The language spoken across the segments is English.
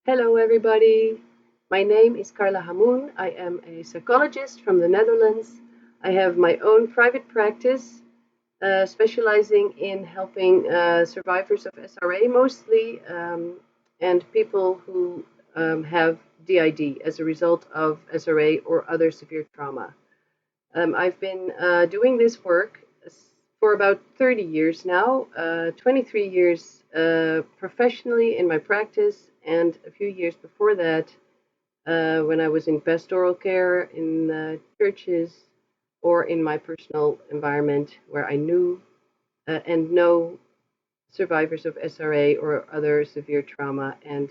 Hello, everybody. My name is Carla Hamoun. I am a psychologist from the Netherlands. I have my own private practice, specializing in helping survivors of SRA mostly, and people who have DID as a result of SRA or other severe trauma. I've been doing this work for about 30 years now, 23 years professionally in my practice, and a few years before that when I was in pastoral care in churches or in my personal environment where I knew and know survivors of SRA or other severe trauma and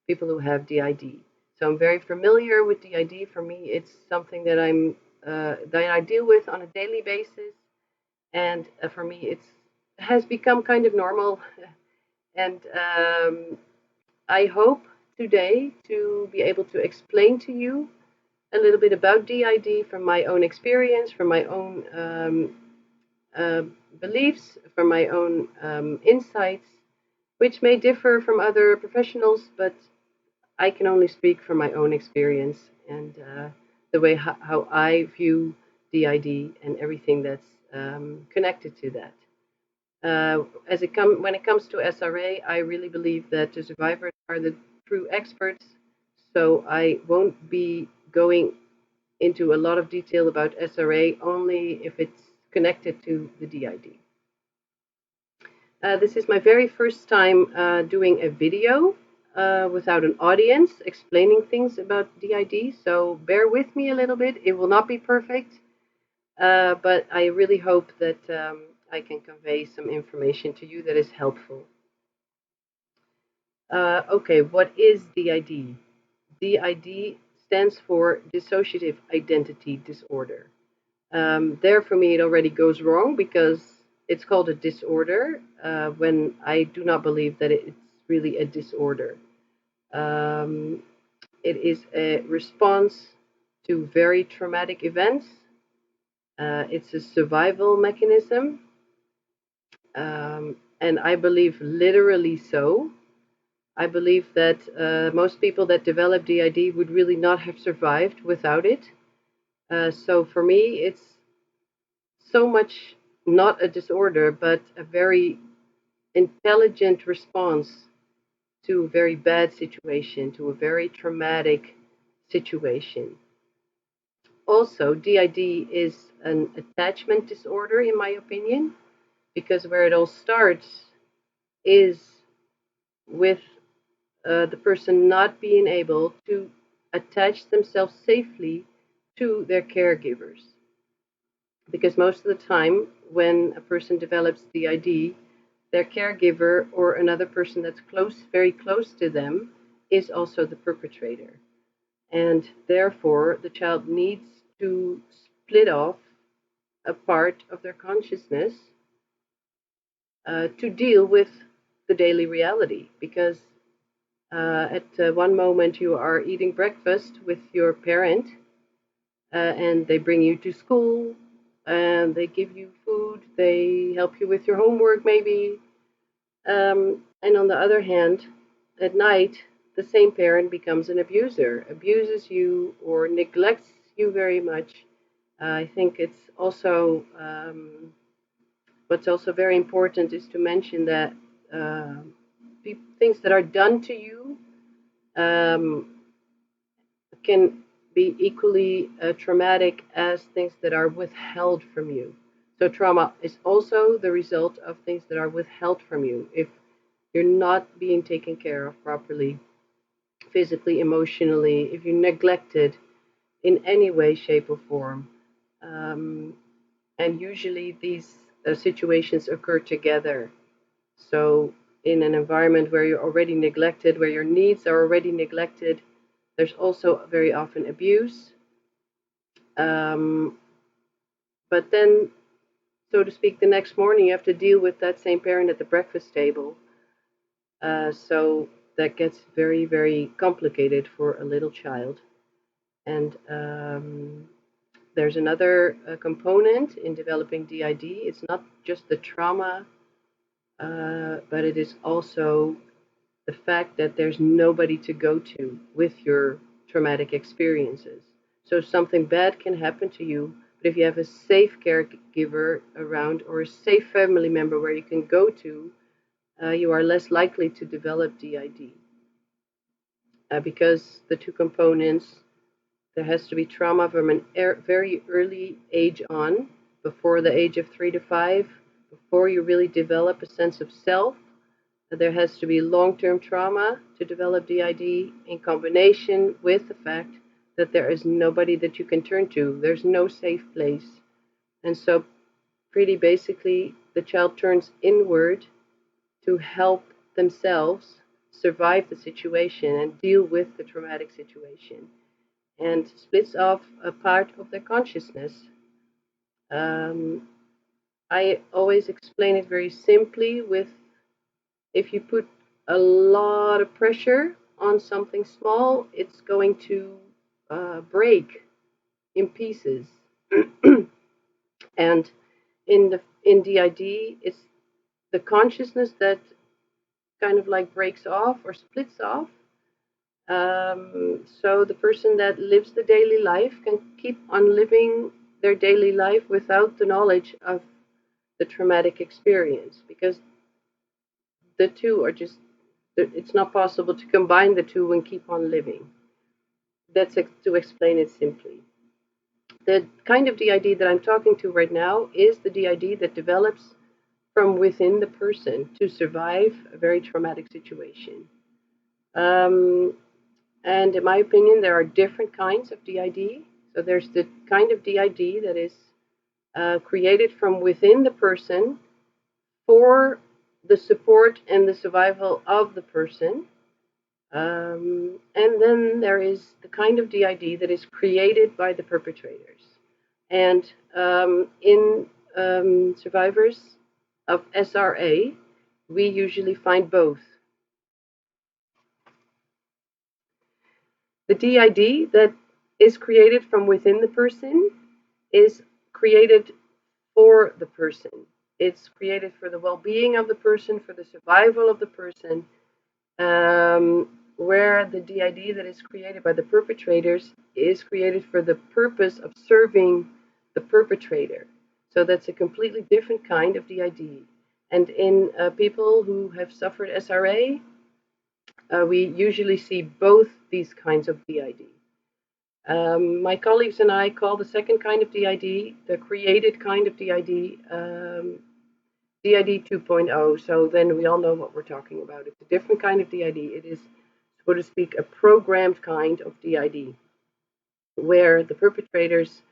people who have DID. So I'm very familiar with DID. For me, it's something that I deal with on a daily basis, and for me, it's has become kind of normal. And I hope today to be able to explain to you a little bit about DID from my own experience, from my own uh, beliefs, from my own insights, which may differ from other professionals, but I can only speak from my own experience and the way how I view DID and everything that's connected to that. When it comes to SRA, I really believe that the survivors are the true experts. So I won't be going into a lot of detail about SRA, only if it's connected to the DID. This is my very first time doing a video without an audience explaining things about DID, so bear with me a little bit. It will not be perfect, but I really hope that I can convey some information to you that is helpful. Okay, what is DID? DID stands for dissociative identity disorder. There, for me, it already goes wrong because it's called a disorder when I do not believe that it's really a disorder. Um, it is a response to very traumatic events. It's a survival mechanism, and I believe literally so. I believe that most people that develop DID would really not have survived without it. So for me, it's so much not a disorder, but a very intelligent response to a very bad situation, to a very traumatic situation. Also, DID is an attachment disorder, in my opinion, because where it all starts is with the person not being able to attach themselves safely to their caregivers. Because most of the time, when a person develops DID, their caregiver or another person that's close, very close to them, is also the perpetrator. And therefore, the child needs to split off a part of their consciousness to deal with the daily reality. Because at one moment you are eating breakfast with your parent, and they bring you to school, and they give you food, they help you with your homework, maybe. And on the other hand, at night, the same parent becomes an abuser, abuses you or neglects you very much. I think it's also what's also very important is to mention that uh, things that are done to you um, can be equally traumatic as things that are withheld from you. So, trauma is also the result of things that are withheld from you. If you're not being taken care of properly, physically, emotionally, if you're neglected in any way, shape, or form. Um, and usually these situations occur together. So, in an environment where you're already neglected, where your needs are already neglected, there's also very often abuse. Um, but then, so to speak, the next morning you have to deal with that same parent at the breakfast table. So that gets very, very complicated for a little child. And there's another component in developing DID. It's not just the trauma, but it is also the fact that there's nobody to go to with your traumatic experiences. So something bad can happen to you, but if you have a safe caregiver around or a safe family member where you can go to, you are less likely to develop DID. Because the two components, there has to be trauma from an very early age on, before the age of 3 to 5, before you really develop a sense of self. There has to be long-term trauma to develop DID in combination with the fact that there is nobody that you can turn to. There's no safe place. And so pretty basically, the child turns inward to help themselves survive the situation and deal with the traumatic situation, and splits off a part of their consciousness. Um, I always explain it very simply with, if you put a lot of pressure on something small, it's going to break in pieces. And in DID, it's the consciousness that kind of like breaks off or splits off. So the person that lives the daily life can keep on living their daily life without the knowledge of the traumatic experience, because the two are just, it's not possible to combine the two and keep on living. That's to explain it simply. The kind of DID that I'm talking to right now is the DID that develops from within the person to survive a very traumatic situation. And in my opinion, there are different kinds of DID. So there's the kind of DID that is created from within the person for the support and the survival of the person. And then there is the kind of DID that is created by the perpetrators. And in survivors of SRA, we usually find both. The DID that is created from within the person is created for the person. It's created for the well-being of the person, for the survival of the person, where the DID that is created by the perpetrators is created for the purpose of serving the perpetrator. So that's a completely different kind of DID. And in people who have suffered SRA, we usually see both these kinds of DID. My colleagues and I call the second kind of DID, the created kind of DID, DID 2.0. So then we all know what we're talking about. It's a different kind of DID. It is, so to speak, a programmed kind of DID, where the perpetrators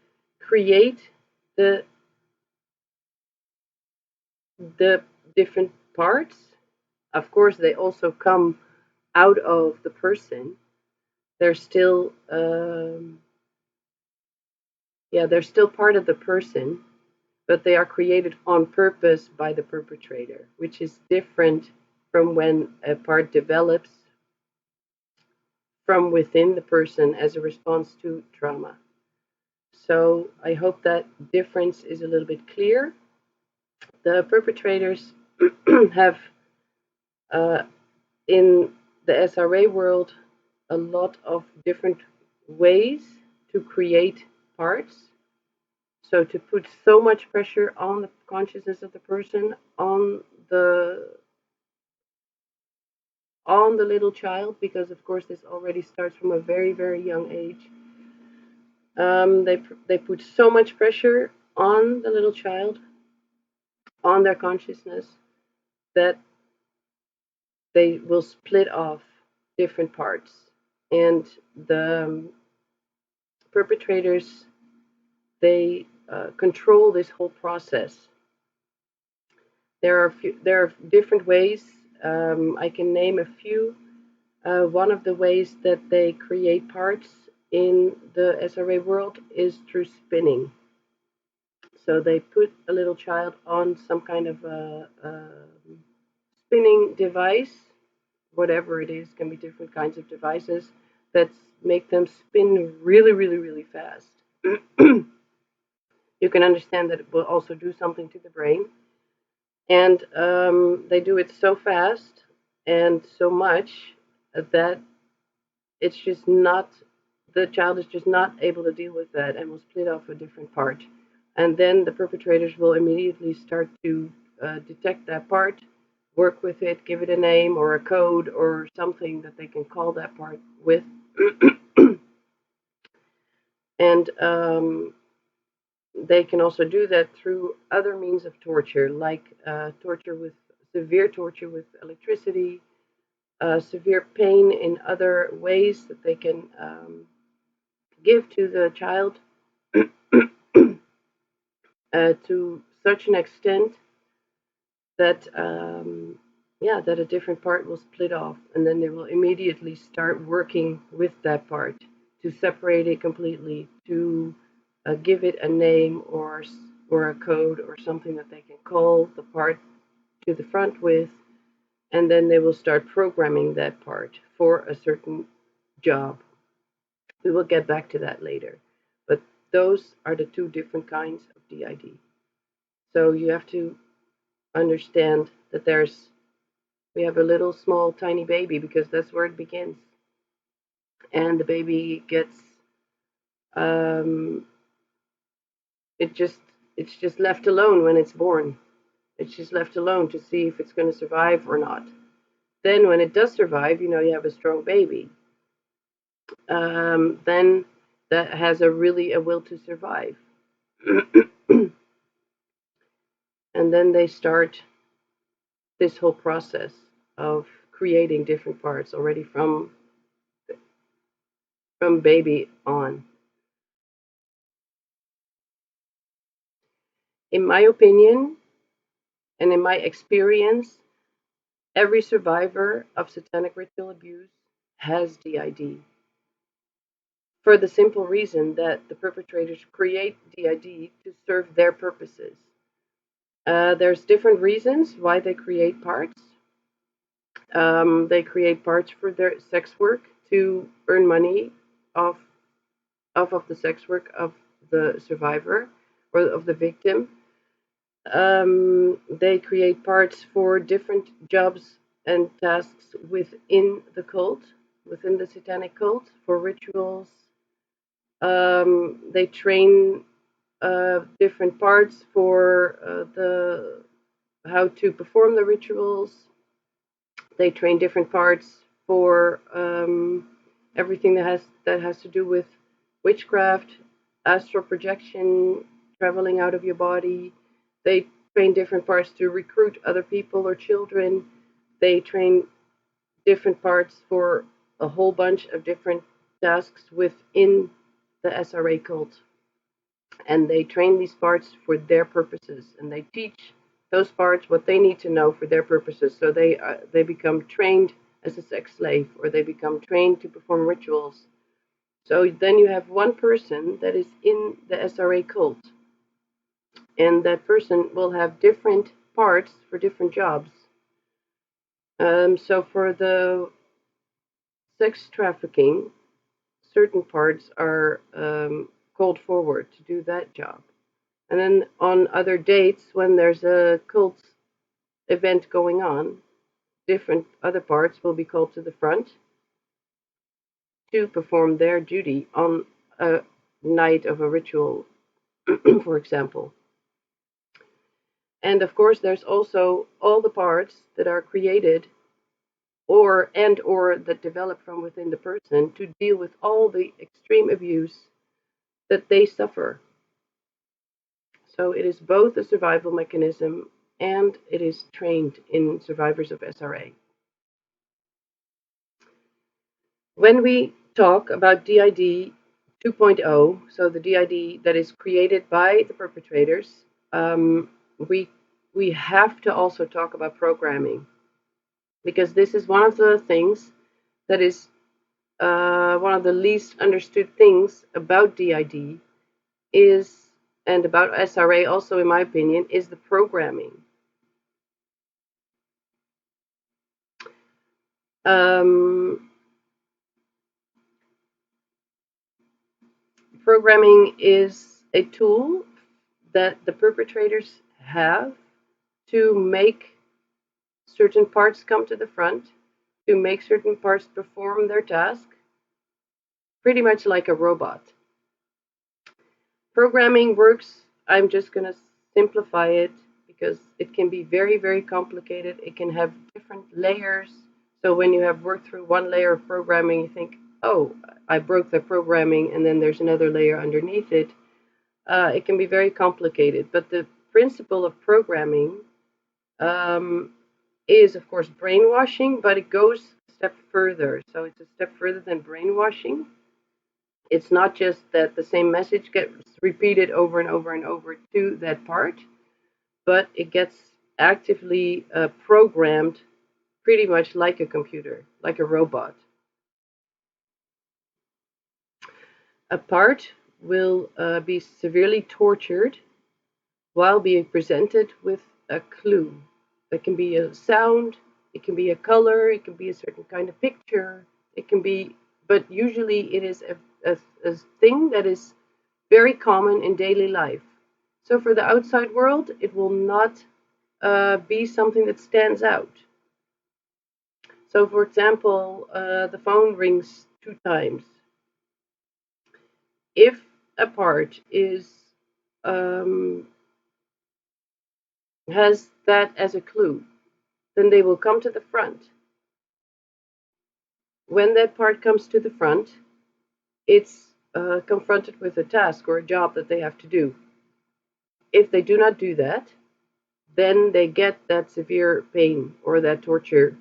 create the different parts. Of course, they also come out of the person. They're still, they're still part of the person, but they are created on purpose by the perpetrator, which is different from when a part develops from within the person as a response to trauma. So I hope that difference is a little bit clear. The perpetrators have, in the SRA world, a lot of different ways to create parts. So to put so much pressure on the consciousness of the person, on the little child, because of course this already starts from a very, very young age. They put so much pressure on the little child, on their consciousness, that they will split off different parts. And the perpetrators, they control this whole process. There are different ways. I can name a few. One of the ways that they create parts in the SRA world is through spinning. So they put a little child on some kind of a spinning device, whatever it is, can be different kinds of devices that make them spin really, really, really fast. You can understand that it will also do something to the brain. And they do it so fast and so much that it's just not, the child is just not able to deal with that and will split off a different part. And then the perpetrators will immediately start to detect that part, work with it, give it a name or a code or something that they can call that part with. And they can also do that through other means of torture, like torture with severe torture with electricity, severe pain in other ways that they can give to the child to such an extent that that a different part will split off, and then they will immediately start working with that part to separate it completely, to give it a name or a code or something that they can call the part to the front with, and then they will start programming that part for a certain job. We will get back to that later, but those are the two different kinds of DID. So you have to understand that we have a little small tiny baby because that's where it begins, and the baby gets um, it just it's just left alone when it's born. It's just left alone to see if it's going to survive or not. Then when it does survive, you have a strong baby. Then that has a will to survive. And then they start this whole process of creating different parts already from baby on. In my opinion and in my experience, every survivor of satanic ritual abuse has DID, for the simple reason that the perpetrators create DID to serve their purposes. There's different reasons why they create parts. They create parts for their sex work to earn money off of the sex work of the survivor or of the victim. They create parts for different jobs and tasks within the cult, within the satanic cult, for rituals. They train different parts for the how to perform the rituals. They train different parts for everything that has to do with witchcraft, astral projection, traveling out of your body. They train different parts to recruit other people or children. They train different parts for a whole bunch of different tasks within the SRA cult. And they train these parts for their purposes, and they teach those parts what they need to know for their purposes. So they become trained as a sex slave, or they become trained to perform rituals. So then you have one person that is in the SRA cult, and that person will have different parts for different jobs. So for the sex trafficking, certain parts are called forward to do that job. And then on other dates, when there's a cult event going on, different other parts will be called to the front to perform their duty on a night of a ritual, for example. And of course, there's also all the parts that are created or that develop from within the person to deal with all the extreme abuse that they suffer. So it is both a survival mechanism and it is trained in survivors of SRA. When we talk about DID 2.0, so the DID that is created by the perpetrators, we have to also talk about programming, because this is one of the things that is one of the least understood things about DID is, and about SRA also, in my opinion, is the programming. Programming is a tool that the perpetrators have to make certain parts come to the front to make certain parts perform their task, pretty much like a robot. Programming works, I'm just going to simplify it because it can be very, very complicated. It can have different layers. So when you have worked through one layer of programming, you think, oh, I broke the programming, and then there's another layer underneath it. It can be very complicated. But the principle of programming is, of course, brainwashing, but it goes a step further. So it's a step further than brainwashing. It's not just that the same message gets repeated over and over and over to that part, but it gets actively programmed pretty much like a computer, like a robot. A part will be severely tortured while being presented with a clue. That can be a sound, it can be a color, it can be a certain kind of picture, it can be, but usually it is a thing that is very common in daily life. So for the outside world, it will not be something that stands out. So, for example, the phone rings 2 times. If a part is um, has that as a clue, then they will come to the front. When that part comes to the front, it's confronted with a task or a job that they have to do. If they do not do that, then they get that severe pain or that torture,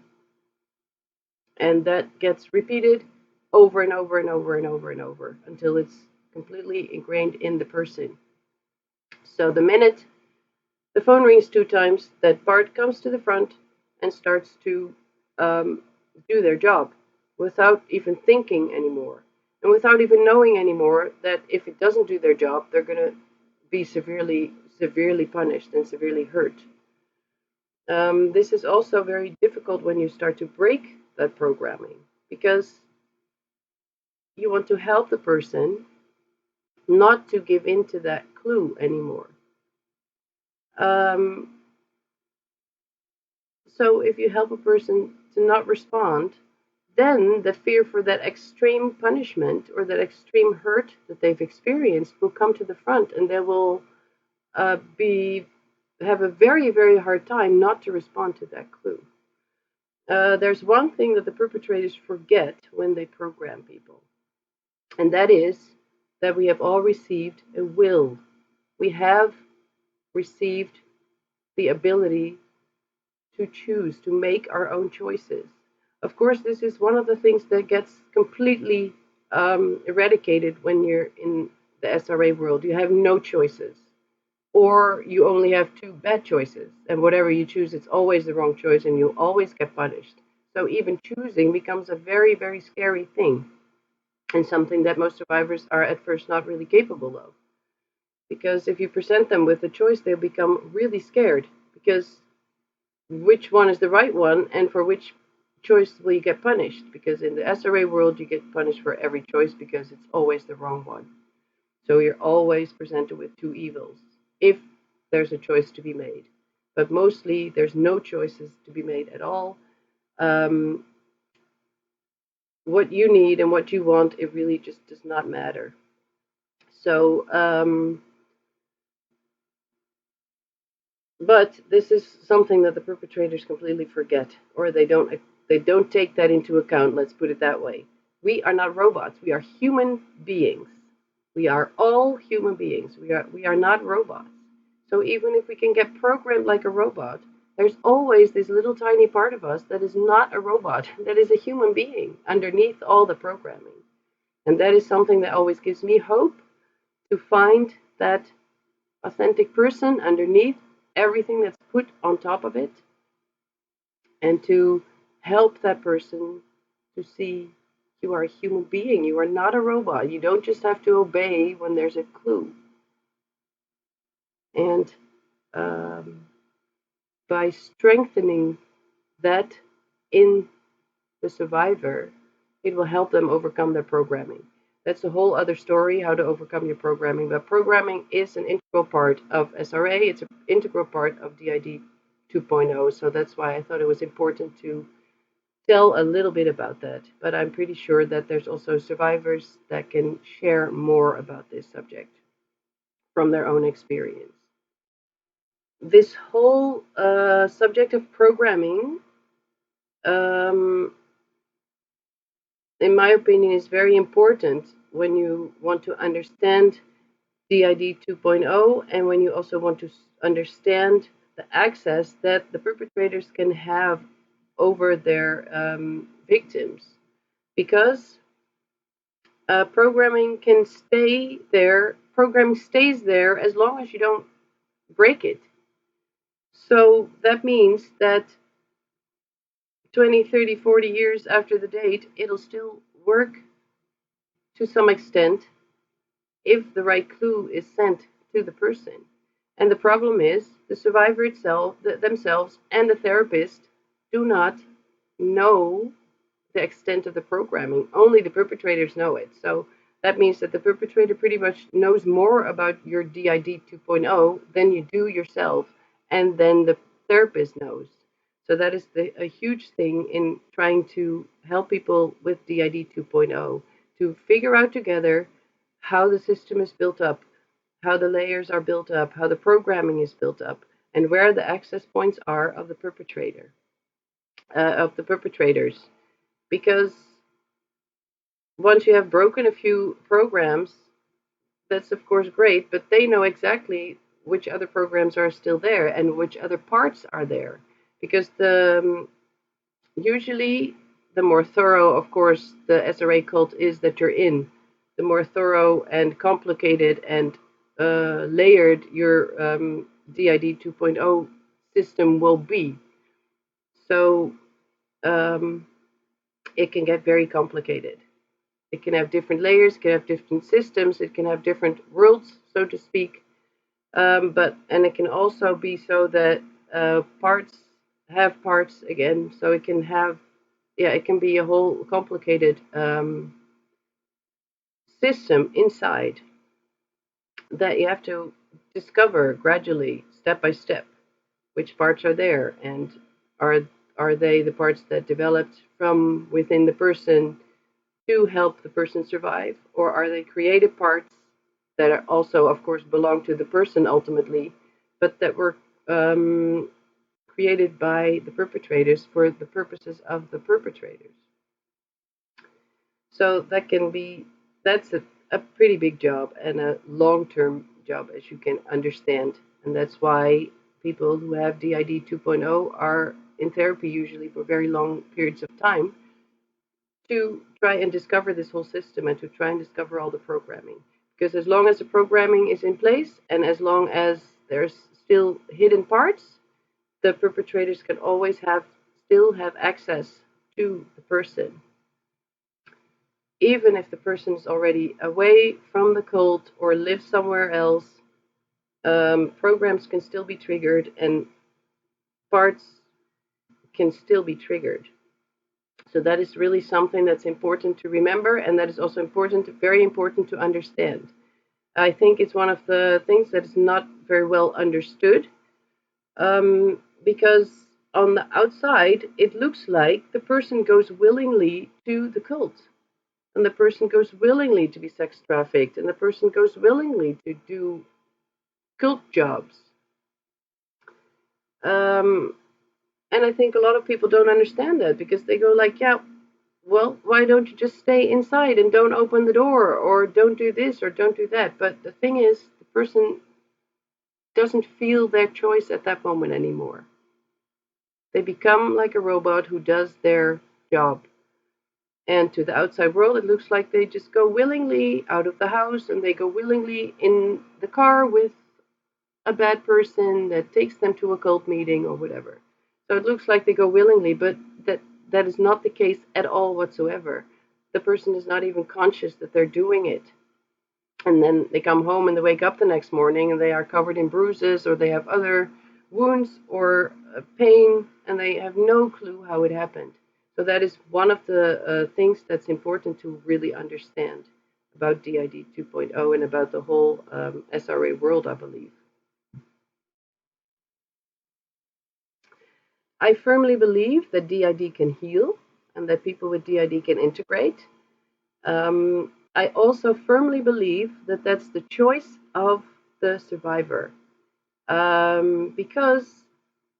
and that gets repeated over and over and over and over and over until it's completely ingrained in the person. So the minute the phone rings 2 times, that part comes to the front and starts to um, do their job without even thinking anymore, and without even knowing anymore that if it doesn't do their job, they're going to be severely punished and severely hurt. This is also very difficult when you start to break that programming, because you want to help the person not to give in to that clue anymore. Um, so if you help a person to not respond, then the fear for that extreme punishment or that extreme hurt that they've experienced will come to the front, and they will be have a very hard time not to respond to that clue. There's one thing that the perpetrators forget when they program people, and that is that we have all received a will. We have received the ability to choose, to make our own choices. Of course, this is one of the things that gets completely eradicated when you're in the SRA world. You have no choices, or you only have two bad choices, and whatever you choose, it's always the wrong choice, and you'll always get punished. So even choosing becomes a very scary thing, and something that most survivors are at first not really capable of. Because if you present them with a choice, they'll become really scared, because which one is the right one, and for which choice will you get punished? Because in the SRA world, you get punished for every choice because it's always the wrong one. So you're always presented with two evils if there's a choice to be made. But mostly, there's no choices to be made at all. Um, what you need and what you want, it really just does not matter. So, but this is something that the perpetrators completely forget, or they don't take that into account. Let's put it that way. We are not robots. We are human beings. We are all human beings. We are not robots. So even if we can get programmed like a robot, there's always this little tiny part of us that is not a robot, that is a human being underneath all the programming. And that is something that always gives me hope, to find that authentic person underneath everything that's put on top of it, and to help that person to see you are a human being. You are not a robot. You don't just have to obey when there's a clue. And by strengthening that in the survivor, it will help them overcome their programming. That's a whole other story, how to overcome your programming. But programming is an integral part of SRA. It's an integral part of DID 2.0. So that's why I thought it was important to tell a little bit about that. But I'm pretty sure that there's also survivors that can share more about this subject from their own experience. This whole subject of programming, um, in my opinion, is very important when you want to understand DID 2.0 and when you also want to understand the access that the perpetrators can have over their victims. Because programming stays there as long as you don't break it. So that means that 20, 30, 40 years after the date, it'll still work to some extent if the right clue is sent to the person. And the problem is the survivor itself, themselves, and the therapist do not know the extent of the programming. Only the perpetrators know it. So that means that the perpetrator pretty much knows more about your DID 2.0 than you do yourself, and then the therapist knows. So that is a huge thing in trying to help people with DID 2.0 to figure out together how the system is built up, how the layers are built up, how the programming is built up, and where the access points are of the perpetrators. Because once you have broken a few programs, that's of course great, but they know exactly which other programs are still there and which other parts are there. Because usually the more thorough, of course, the SRA cult is that you're in, the more thorough and complicated and layered your DID 2.0 system will be. So it can get very complicated. It can have different layers, it can have different systems, it can have different worlds, so to speak. And it can also be so that parts have parts again, so it can have, yeah, it can be a whole complicated system inside that you have to discover gradually, step by step, which parts are there and are are they the parts that developed from within the person to help the person survive, or are they creative parts that are also, of course, belong to the person ultimately, but that were created by the perpetrators for the purposes of the perpetrators? So that's a pretty big job and a long-term job, as you can understand, and that's why people who have DID 2.0 are in therapy usually for very long periods of time to try and discover this whole system and to try and discover all the programming. Because as long as the programming is in place and as long as there's still hidden parts, the perpetrators can always still have access to the person. Even if the person is already away from the cult or lives somewhere else, programs can still be triggered and parts can still be triggered. So that is really something that's important to remember, and that is also very important to understand. I think it's one of the things that is not very well understood, because on the outside, it looks like the person goes willingly to the cult, and the person goes willingly to be sex trafficked, and the person goes willingly to do cult jobs. Um, and I think a lot of people don't understand that because they go like, yeah, well, why don't you just stay inside and don't open the door or don't do this or don't do that? But the thing is, the person doesn't feel their choice at that moment anymore. They become like a robot who does their job. And to the outside world, it looks like they just go willingly out of the house and they go willingly in the car with a bad person that takes them to a cult meeting or whatever. So it looks like they go willingly, but that is not the case at all whatsoever. The person is not even conscious that they're doing it. And then they come home and they wake up the next morning and they are covered in bruises or they have other wounds or pain and they have no clue how it happened. So that is one of the things that's important to really understand about DID 2.0 and about the whole SRA world, I believe. I firmly believe that DID can heal and that people with DID can integrate. I also firmly believe that that's the choice of the survivor, because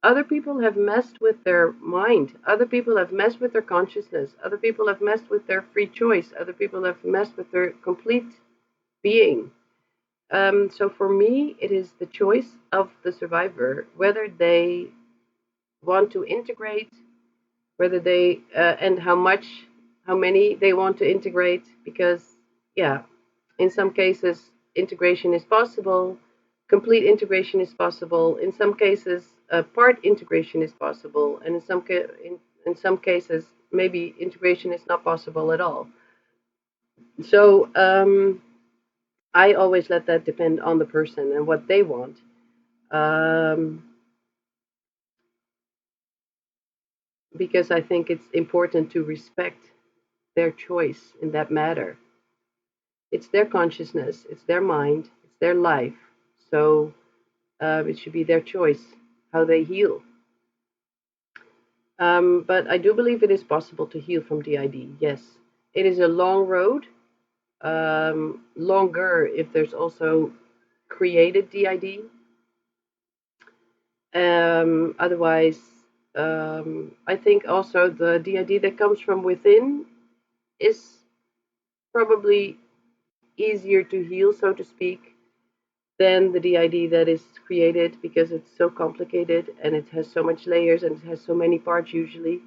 other people have messed with their mind, other people have messed with their consciousness, other people have messed with their free choice, other people have messed with their complete being. So for me, it is the choice of the survivor whether they want to integrate, whether they and how much, how many they want to integrate. Because, yeah, in some cases, integration is possible, complete integration is possible. In some cases, part integration is possible, and in some cases, maybe integration is not possible at all. So I always let that depend on the person and what they want. Um, because I think it's important to respect their choice in that matter. It's their consciousness, it's their mind, it's their life. So it should be their choice how they heal. But I do believe it is possible to heal from DID. Yes, it is a long road, longer if there's also created DID. Otherwise, I think also the DID that comes from within is probably easier to heal, so to speak, than the DID that is created, because it's so complicated and it has so much layers and it has so many parts usually.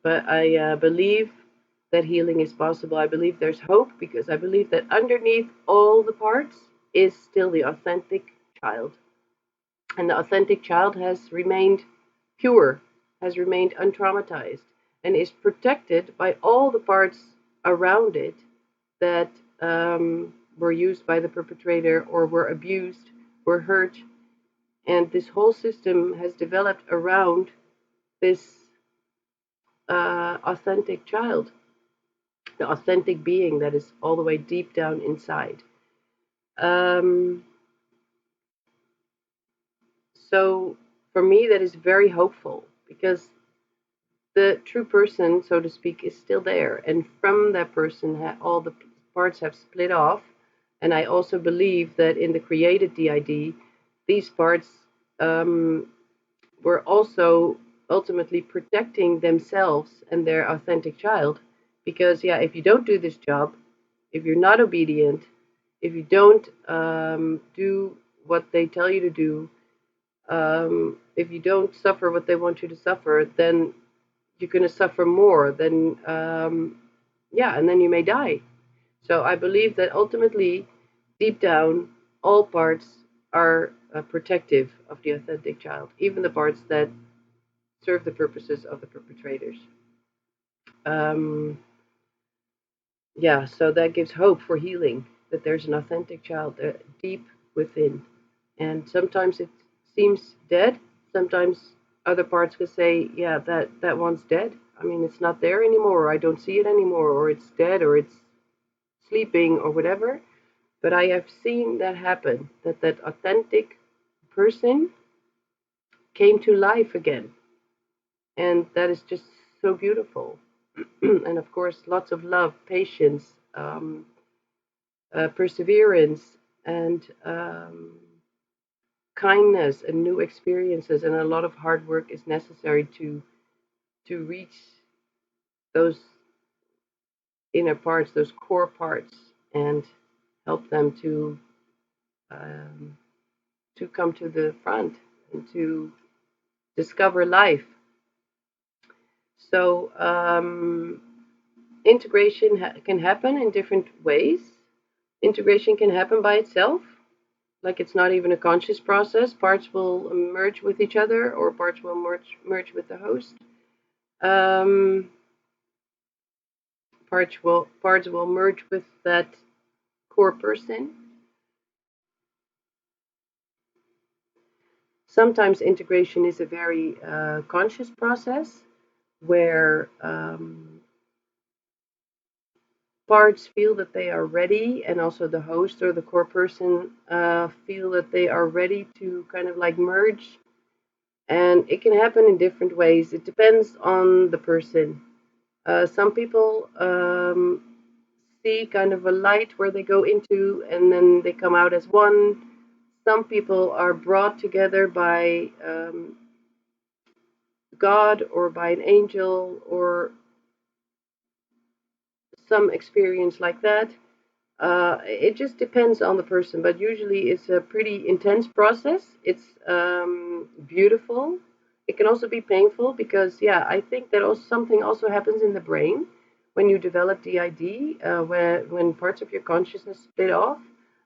But I believe that healing is possible. I believe there's hope because I believe that underneath all the parts is still the authentic child. And the authentic child has remained pure, has remained untraumatized, and is protected by all the parts around it that were used by the perpetrator or were abused, were hurt. And this whole system has developed around this authentic child, the authentic being that is all the way deep down inside. Um, so for me, that is very hopeful because the true person, so to speak, is still there. And from that person, all the parts have split off. And I also believe that in the created DID, these parts um, were also ultimately protecting themselves and their authentic child. Because, yeah, if you don't do this job, if you're not obedient, if you don't do what they tell you to do, if you don't suffer what they want you to suffer, then you're going to suffer more. Then, yeah, and then you may die. So I believe that ultimately, deep down, all parts are protective of the authentic child, even the parts that serve the purposes of the perpetrators. Um, yeah, so that gives hope for healing, that there's an authentic child deep within. And sometimes it seems dead. Sometimes other parts could say, yeah, that one's dead. I mean, it's not there anymore, or I don't see it anymore, or it's dead, or it's sleeping, or whatever. But I have seen that happen, that that authentic person came to life again. And that is just so beautiful. And of course, lots of love, patience, perseverance, and kindness and new experiences, and a lot of hard work is necessary to reach those inner parts, those core parts, and help them um, to come to the front and to discover life. So integration can happen in different ways. Integration can happen by itself, like it's not even a conscious process. Parts will merge with each other, or parts will merge with the host. Um, parts will merge with that core person. Sometimes integration is a very conscious process where parts feel that they are ready, and also the host or the core person feel that they are ready to kind of like merge And it can happen in different ways. It depends on the person. Some people see kind of a light where they go into and then they come out as one. Some people are brought together by God or by an angel or some experience like that. It just depends on the person, but usually it's a pretty intense process. It's beautiful. It can also be painful because, yeah, I think that also something also happens in the brain when you develop DID, where when parts of your consciousness split off.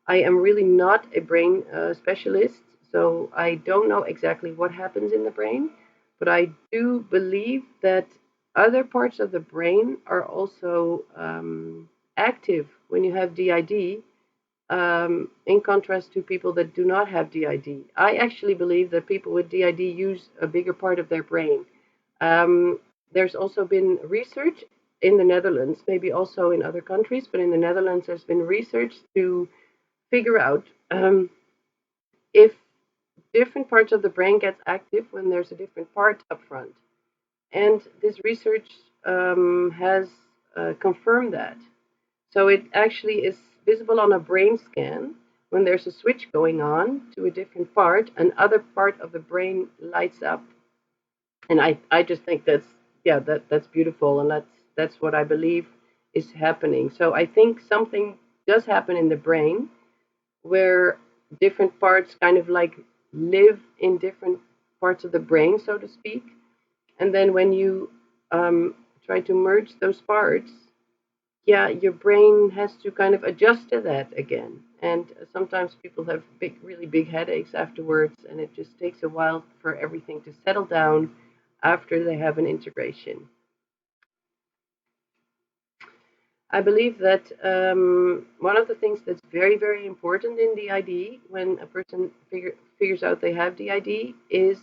I am really not a brain specialist, so I don't know exactly what happens in the brain, but I do believe that other parts of the brain are also active when you have DID, in contrast to people that do not have DID. I actually believe that people with DID use a bigger part of their brain. There's also been research in the Netherlands, maybe also in other countries, but in the Netherlands, there's been research to figure out if different parts of the brain gets active when there's a different part up front. And this research has confirmed that. So it actually is visible on a brain scan when there's a switch going on to a different part, another part of the brain lights up. And I just think that's yeah, that's beautiful, and that's what I believe is happening. So I think something does happen in the brain where different parts kind of like live in different parts of the brain, so to speak. And then when you try to merge those parts, yeah, your brain has to kind of adjust to that again. And sometimes people have big, really big headaches afterwards, and it just takes a while for everything to settle down after they have an integration. I believe that one of the things that's very, very important in DID when a person figures out they have DID is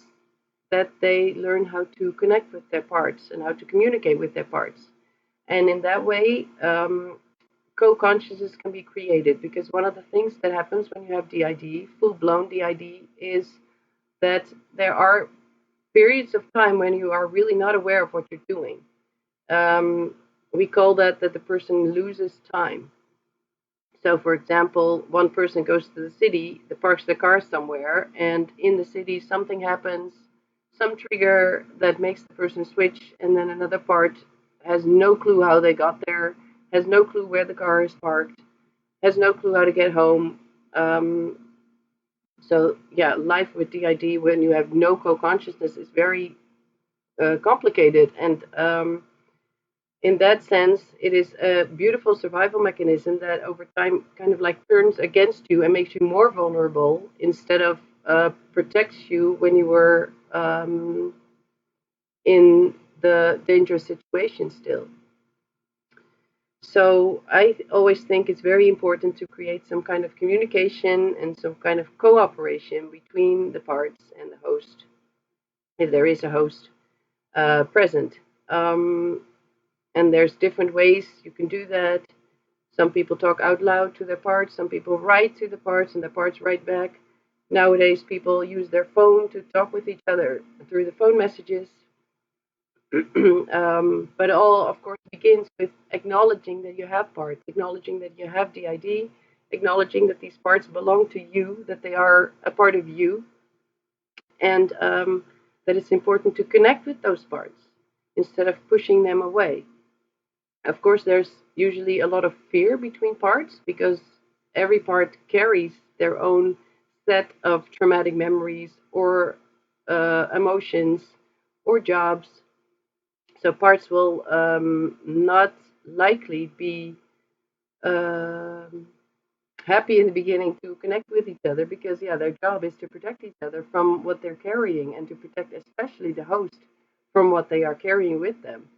that they learn how to connect with their parts and how to communicate with their parts. And in that way, co-consciousness can be created because one of the things that happens when you have DID, full-blown DID, is that there are periods of time when you are really not aware of what you're doing. We call that the person loses time. So, for example, one person goes to the city, they parks their car somewhere, and in the city something happens, some trigger that makes the person switch, and then another part has no clue how they got there, has no clue where the car is parked, has no clue how to get home. Um, so, yeah, life with DID when you have no co-consciousness is very complicated, and in that sense, it is a beautiful survival mechanism that over time kind of like turns against you and makes you more vulnerable instead of protects you when you were in the dangerous situation still. So I always think it's very important to create some kind of communication and some kind of cooperation between the parts and the host, if there is a host present. Um, and there's different ways you can do that. Some people talk out loud to their parts, some people write to the parts, and the parts write back. Nowadays, people use their phone to talk with each other through the phone messages. But all, of course, begins with acknowledging that you have parts, acknowledging that you have DID, acknowledging that these parts belong to you, that they are a part of you, and that it's important to connect with those parts instead of pushing them away. Of course, there's usually a lot of fear between parts because every part carries their own set of traumatic memories or emotions or jobs. So parts will not likely be um happy in the beginning to connect with each other because, yeah, their job is to protect each other from what they're carrying and to protect especially the host from what they are carrying with them.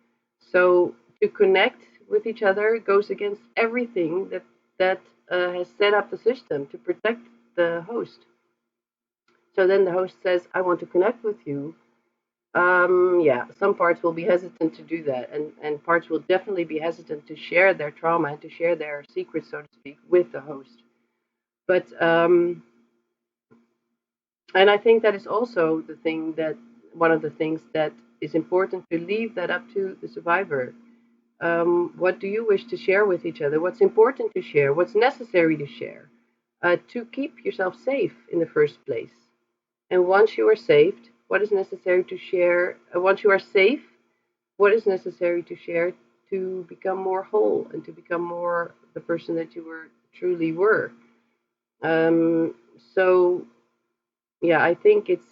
So to connect with each other goes against everything that has set up the system to protect the host. So then the host says, "I want to connect with you." Yeah, some parts will be hesitant to do that, and parts will definitely be hesitant to share their trauma and to share their secrets, so to speak, with the host. But and I think that is also the thing that one of the things that is important to leave that up to the survivor. What do you wish to share with each other? What's important to share? What's necessary to share to keep yourself safe in the first place? And once you are saved, what is necessary to share? Once you are safe, what is necessary to share to become more whole and to become more the person that you were truly were? Um, so, yeah, I think it's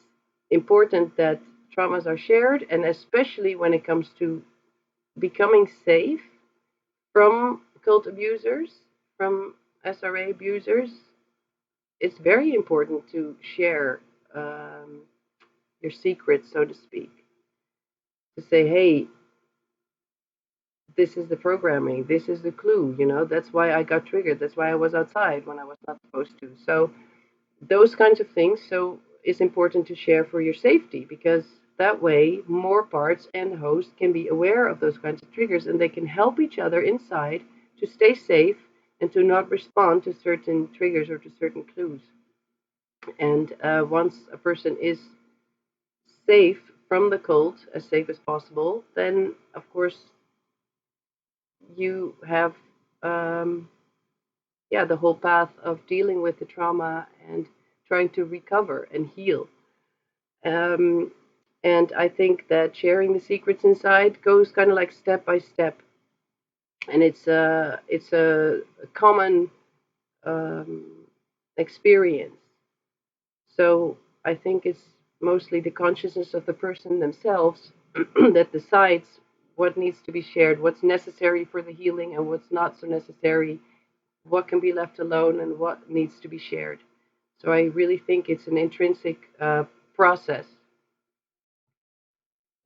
important that traumas are shared, and especially when it comes to becoming safe from cult abusers, from SRA abusers, it's very important to share your secrets, so to speak. To say, hey, this is the programming, this is the clue, that's why I got triggered, that's why I was outside when I was not supposed to. So, those kinds of things. So, it's important to share for your safety because that way more parts and the host can be aware of those kinds of triggers and they can help each other inside to stay safe and to not respond to certain triggers or to certain clues. And once a person is safe from the cult, as safe as possible, then of course you have the whole path of dealing with the trauma and trying to recover and heal. Um, and I think that sharing the secrets inside goes kind of like step by step, and it's a common um, experience. So I think it's mostly the consciousness of the person themselves that decides what needs to be shared, what's necessary for the healing, and what's not so necessary, what can be left alone, and what needs to be shared. So I really think it's an intrinsic process.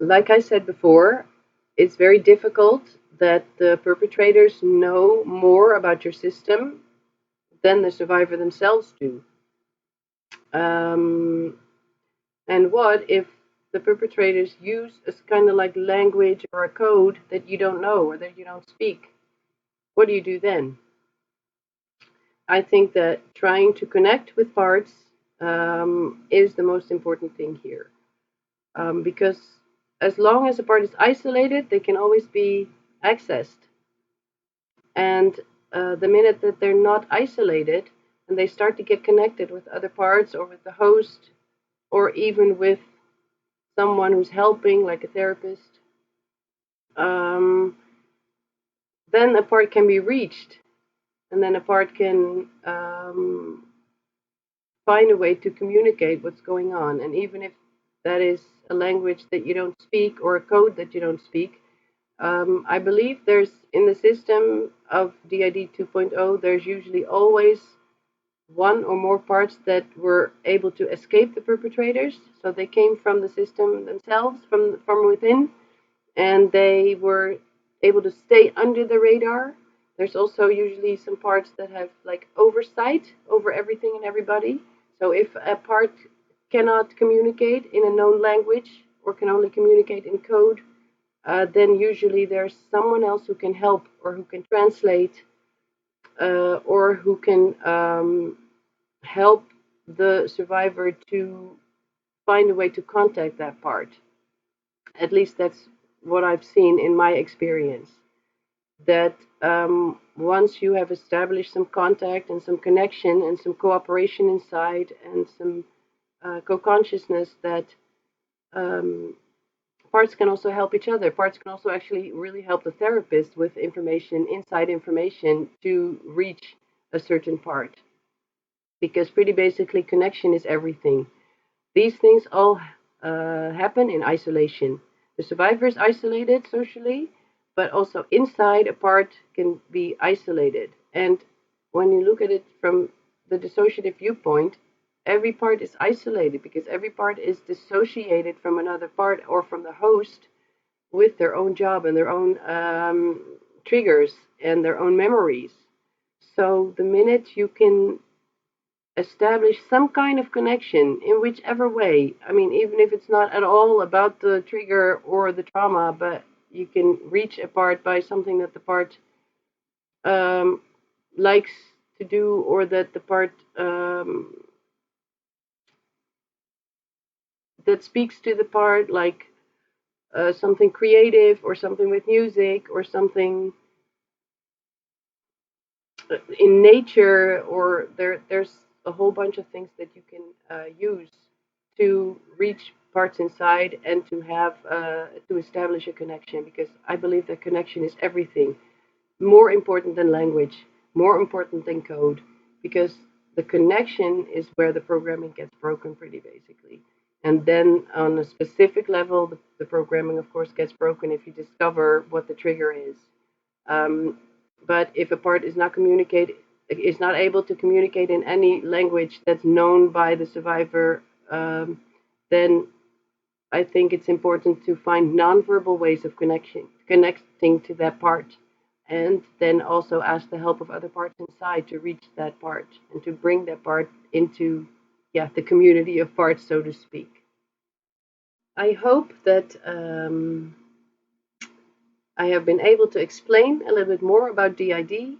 Like I said before, it's very difficult that the perpetrators know more about your system than the survivor themselves do. Um, and what if the perpetrators use a kind of like language or a code that you don't know or that you don't speak? What do you do then? I think that trying to connect with parts is the most important thing here. Because as long as a part is isolated, they can always be accessed. And the minute that they're not isolated and they start to get connected with other parts or with the host or even with someone who's helping, like a therapist, um, then a part can be reached. And then a part can find a way to communicate what's going on. And even if that is a language that you don't speak or a code that you don't speak, I believe there's in the system of DID 2.0, there's usually always one or more parts that were able to escape the perpetrators. So they came from the system themselves, from within, and they were able to stay under the radar. There's also usually some parts that have like oversight over everything and everybody. So if a part cannot communicate in a known language or can only communicate in code, then usually there's someone else who can help or who can translate or who can help the survivor to find a way to contact that part. At least that's what I've seen in my experience. That once you have established some contact and some connection and some cooperation inside and some co-consciousness, that um, parts can also help each other. Parts can also actually really help the therapist with information, inside information, to reach a certain part. Because pretty basically, connection is everything. These things all happen in isolation. The survivor is isolated socially, but also inside a part can be isolated. And when you look at it from the dissociative viewpoint, every part is isolated because every part is dissociated from another part or from the host with their own job and their own triggers and their own memories. So the minute you can establish some kind of connection in whichever way. I mean, even if it's not at all about the trigger or the trauma, but you can reach a part by something that the part um, likes to do or that the part that speaks to the part, like something creative or something with music or something in nature, or there's a whole bunch of things that you can use to reach parts inside and to have to establish a connection, because I believe that connection is everything, more important than language, more important than code, because the connection is where the programming gets broken pretty basically. And then on a specific level, the programming of course gets broken if you discover what the trigger is. um, but if a part is not able to communicate in any language that's known by the survivor, then I think it's important to find nonverbal ways of connecting to that part, and then also ask the help of other parts inside to reach that part and to bring that part into, yeah, the community of parts, so to speak. I hope that I have been able to explain a little bit more about DID.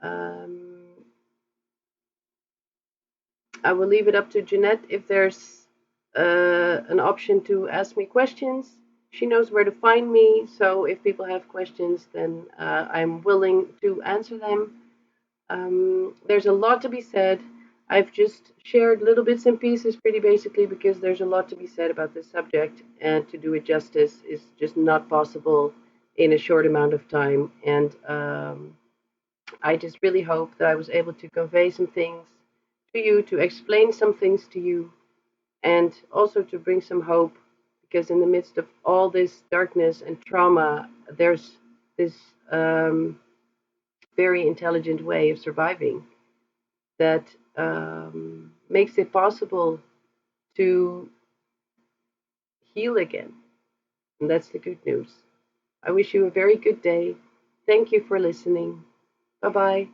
Um, I will leave it up to Jeanette if there's an option to ask me questions. She knows where to find me, so if people have questions, then I'm willing to answer them. There's a lot to be said. I've just shared little bits and pieces pretty basically because there's a lot to be said about this subject, and to do it justice is just not possible in a short amount of time. And I just really hope that I was able to convey some things to you, to explain some things to you, and also to bring some hope, because in the midst of all this darkness and trauma, there's this very intelligent way of surviving that makes it possible to heal again. And that's the good news. I wish you a very good day. Thank you for listening. Bye bye.